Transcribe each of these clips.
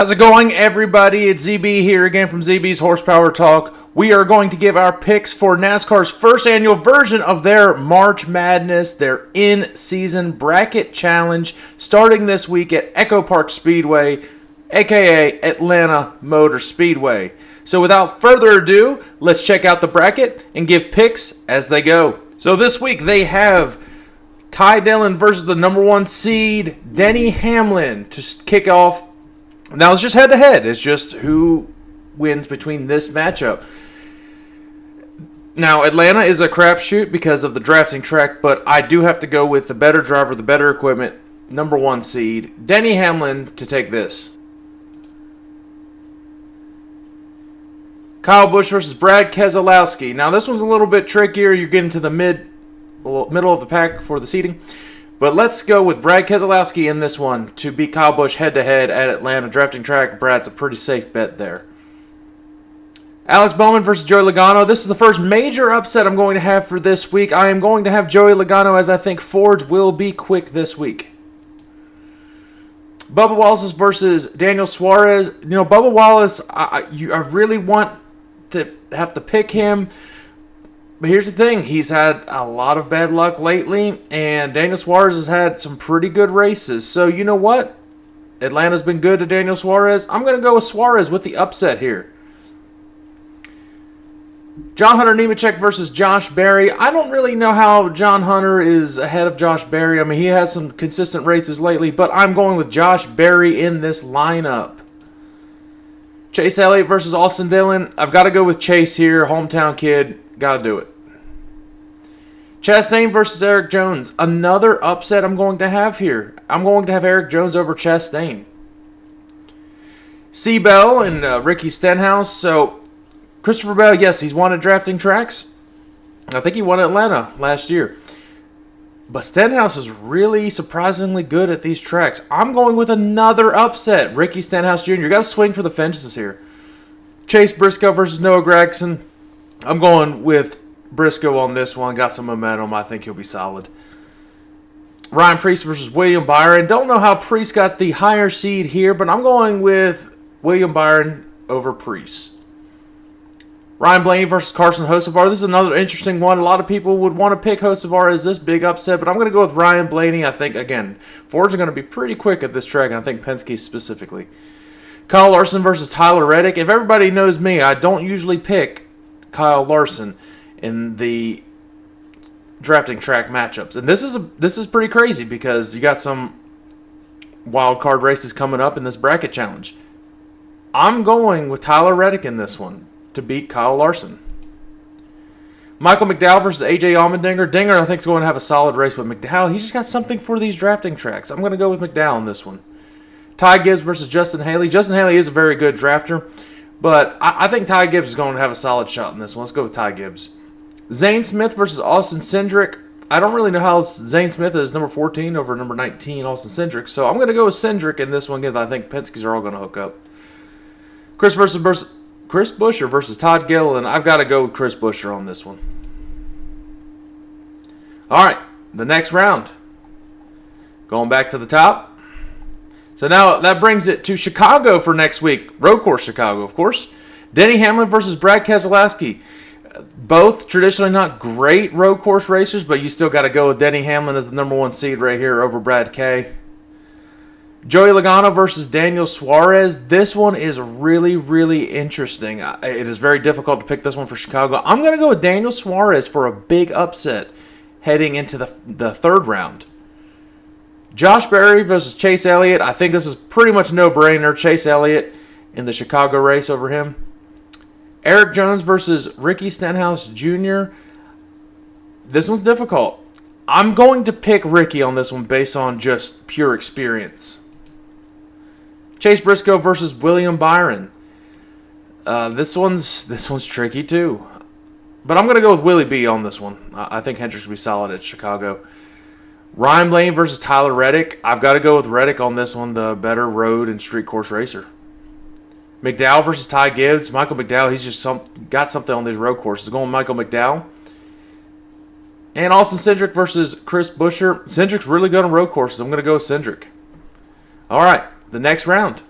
How's it going, everybody? It's ZB here again from ZB's Horsepower Talk. We are going to give our picks for NASCAR's first annual version of their March Madness, their in-season bracket challenge, starting this week at Echo Park Speedway, aka Atlanta Motor Speedway. So without further ado, let's check out the bracket and give picks as they go. So this week they have Ty Dillon versus the number one seed, Denny Hamlin, to kick off. Now, it's just head-to-head. It's just who wins between this matchup. Now, Atlanta is a crapshoot because of the drafting track, but I do have to go with the better driver, the better equipment, number one seed, Denny Hamlin, to take this. Kyle Busch versus Brad Keselowski. Now, this one's a little bit trickier. You're getting to the middle of the pack for the seeding. But let's go with Brad Keselowski in this one to beat Kyle Busch head-to-head at Atlanta drafting track. Brad's a pretty safe bet there. Alex Bowman versus Joey Logano. This is the first major upset I'm going to have for this week. I am going to have Joey Logano as I think Fords will be quick this week. Bubba Wallace versus Daniel Suarez. You know, Bubba Wallace, I really want to have to pick him. But here's the thing, he's had a lot of bad luck lately, and Daniel Suarez has had some pretty good races. So you know what? Atlanta's been good to Daniel Suarez. I'm going to go with Suarez with the upset here. John Hunter Nemechek versus Josh Berry. I don't really know how John Hunter is ahead of Josh Berry. I mean, he has some consistent races lately, but I'm going with Josh Berry in this lineup. Chase Elliott versus Austin Dillon. I've got to go with Chase here, hometown kid. Got to do it. Chastain versus Eric Jones. Another upset I'm going to have here. I'm going to have Eric Jones over Chastain. C. Bell and Ricky Stenhouse. So, Christopher Bell, yes, he's won at drafting tracks. I think he won at Atlanta last year. But Stenhouse is really surprisingly good at these tracks. I'm going with another upset. Ricky Stenhouse Jr. Got to swing for the fences here. Chase Briscoe versus Noah Gragson. I'm going with Briscoe on this one. Got some momentum. I think he'll be solid. Ryan Preece versus William Byron. Don't know how Preece got the higher seed here, but I'm going with William Byron over Preece. Ryan Blaney versus Carson Hocevar. This is another interesting one. A lot of people would want to pick Hocevar as this big upset, but I'm going to go with Ryan Blaney. I think, again, Fords are going to be pretty quick at this track, and I think Penske specifically. Kyle Larson versus Tyler Reddick. If everybody knows me, I don't usually pick Kyle Larson in the drafting track matchups, and this is pretty crazy because you got some wild card races coming up in this bracket challenge. I'm going with Tyler Reddick in this one to beat Kyle Larson. Michael McDowell versus AJ Allmendinger. Dinger, I think, is going to have a solid race with McDowell. He's just got something for these drafting tracks. I'm going to go with McDowell in this one. Ty Gibbs versus Justin Haley. Justin Haley is a very good drafter. But I think Ty Gibbs is going to have a solid shot in this one. Let's go with Ty Gibbs. Zane Smith versus Austin Cindric. I don't really know how Zane Smith is number 14 over number 19, Austin Cindric. So I'm going to go with Cindric in this one because I think Penske's are all going to hook up. Chris Buescher versus Todd Gilliland. I've got to go with Chris Buescher on this one. All right, the next round. Going back to the top. So now that brings it to Chicago for next week. Road course Chicago, of course. Denny Hamlin versus Brad Keselowski. Both traditionally not great road course racers, but you still got to go with Denny Hamlin as the number one seed right here over Brad K. Joey Logano versus Daniel Suarez. This one is really, really interesting. It is very difficult to pick this one for Chicago. I'm going to go with Daniel Suarez for a big upset heading into the third round. Josh Berry versus Chase Elliott. I think this is pretty much no-brainer. Chase Elliott in the Chicago race over him. Eric Jones versus Ricky Stenhouse Jr. This one's difficult. I'm going to pick Ricky on this one based on just pure experience. Chase Briscoe versus William Byron. This one's tricky too. But I'm going to go with Willie B on this one. I think Hendricks will be solid at Chicago. Ryan Blaney versus Tyler Reddick. I've got to go with Reddick on this one, the better road and street course racer. McDowell versus Ty Gibbs. Michael McDowell, he's just got something on these road courses. Going with Michael McDowell. And Austin Cindric versus Chris Buescher. Cindric's really good on road courses. I'm going to go with Cindric. All right, the next round.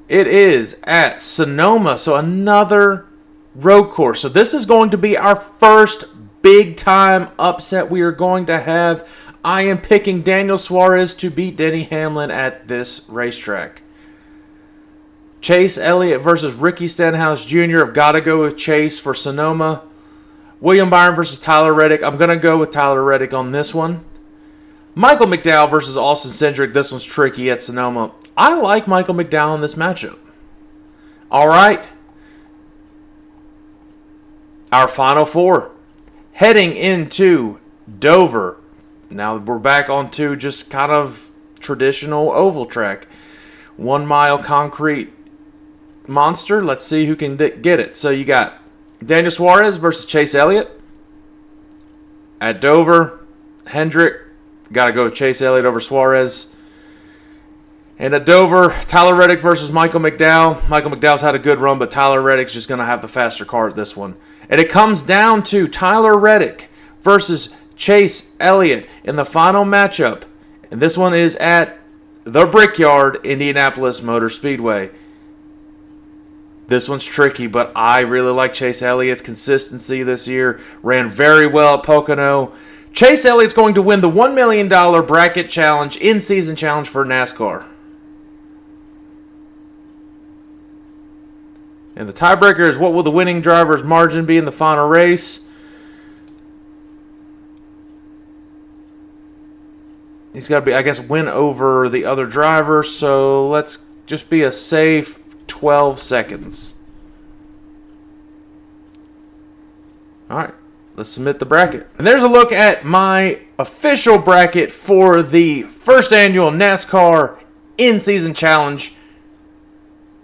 It is at Sonoma, so another road course. So this is going to be our first big-time upset we are going to have. I am picking Daniel Suarez to beat Denny Hamlin at this racetrack. Chase Elliott versus Ricky Stenhouse Jr. I've got to go with Chase for Sonoma. William Byron versus Tyler Reddick. I'm going to go with Tyler Reddick on this one. Michael McDowell versus Austin Cindric. This one's tricky at Sonoma. I like Michael McDowell in this matchup. All right. Our final four. Heading into Dover. Now we're back onto just kind of traditional oval track. 1 mile concrete monster. Let's see who can get it. So you got Daniel Suarez versus Chase Elliott. At Dover, Hendrick. Got to go with Chase Elliott over Suarez. And at Dover, Tyler Reddick versus Michael McDowell. Michael McDowell's had a good run, but Tyler Reddick's just going to have the faster car at this one. And it comes down to Tyler Reddick versus Chase Elliott in the final matchup. And this one is at the Brickyard, Indianapolis Motor Speedway. This one's tricky, but I really like Chase Elliott's consistency this year. Ran very well at Pocono. Chase Elliott's going to win the $1 million bracket challenge, in-season challenge for NASCAR. And the tiebreaker is, what will the winning driver's margin be in the final race? He's got to be, I guess, win over the other driver. So let's just be a safe 12 seconds. All right. Let's submit the bracket. And there's a look at my official bracket for the first annual NASCAR In-Season Challenge.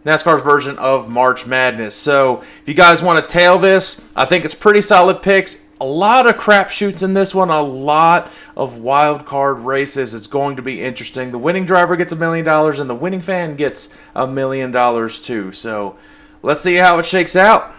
NASCAR's version of March Madness. So if you guys want to tail this, I think it's pretty solid picks. A lot of crapshoots in this one. A lot of wild card races. It's going to be interesting. The winning driver gets $1 million and the winning fan gets $1 million too. So let's see how it shakes out.